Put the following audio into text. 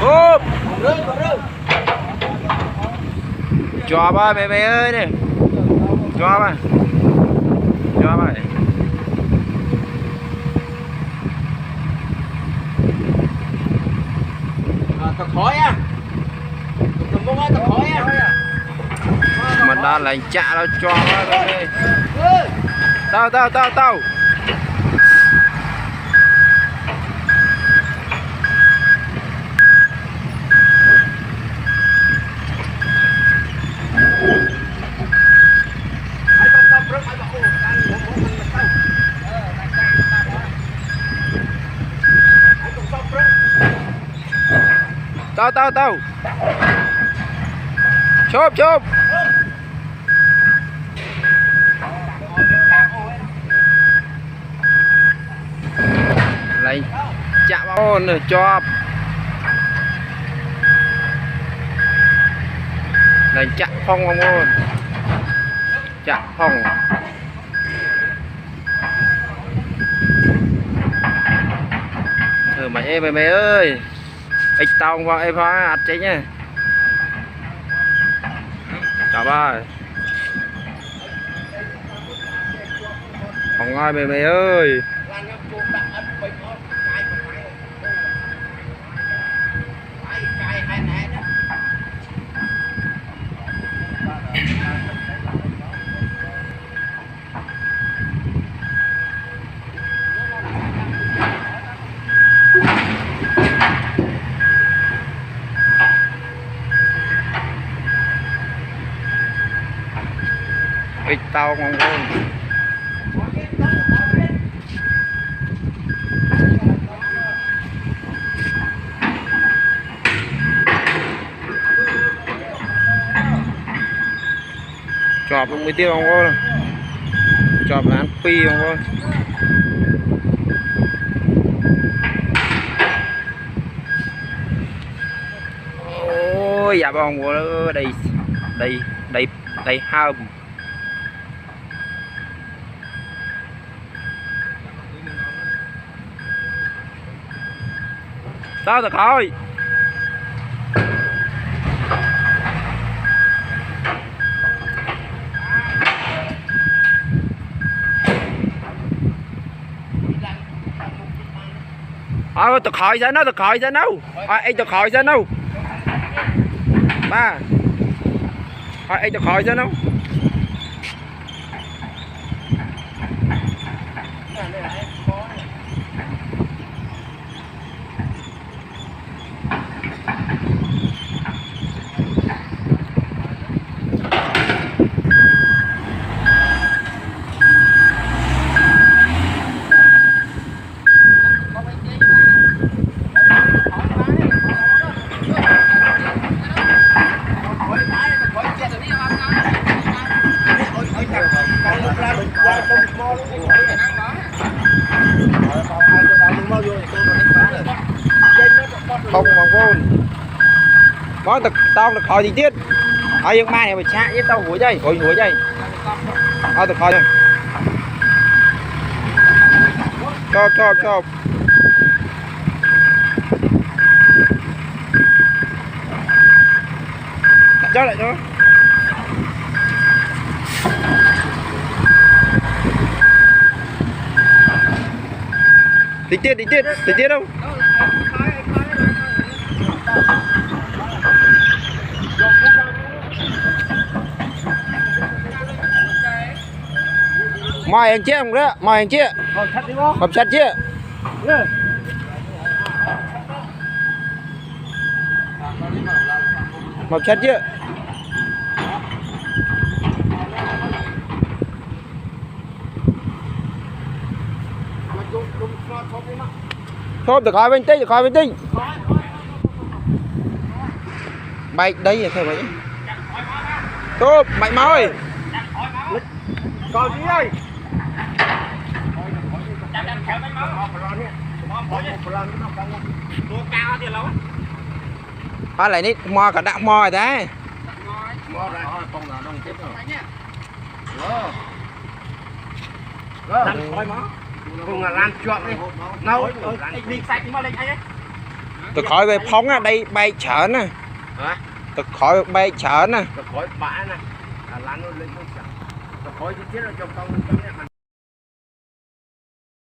Úp. Cho ba mày ơi nè. Cho ba. Cho ba. Tập khỏi á. Tập mông á, tập khỏi á. Mình đang lại chạ nó cho ba đây. Tao. Tao. Chụp. Lại chạm vào rồi chụp. Lại chạm phong vào môn. Chạm phong. Mày ơi. Ít tông vào em phải ạch chứ nha. Chào ba. Còn ai mày ơi. Ít tao ngon hơn. Chọp mới tiêu không có. Chọp là ăn pi không có. Ôi dạ bông của nó đây hâm. Tao thật thôi. Thật khỏi sao đâu. Anh thật khỏi sao đâu. Ba. Anh thật khỏi sao đâu. Không mà vốn có tao được khỏi gì tiết ở dương mai này mà chạy với tao hủi dây tao được khỏi rồi chộp cho lại thôi tí tiết đâu mày anh chị đó mày anh chị mập chặt chứ mập chặt chứ thôi được khỏi bình tĩnh mày đây là thôi mày tốt mày mau ơi còn gì ơi phải lại nít mo cả đạo mo rồi đấy cùng là lan chuột đi nấu đi sạch mà lên ấy tôi khỏi về phóng á đây bay chở nè hả tôi khỏi bay chở nè tôi khỏi bả nè là lăn nó lên không sao tôi khỏi chi tiết nó cho con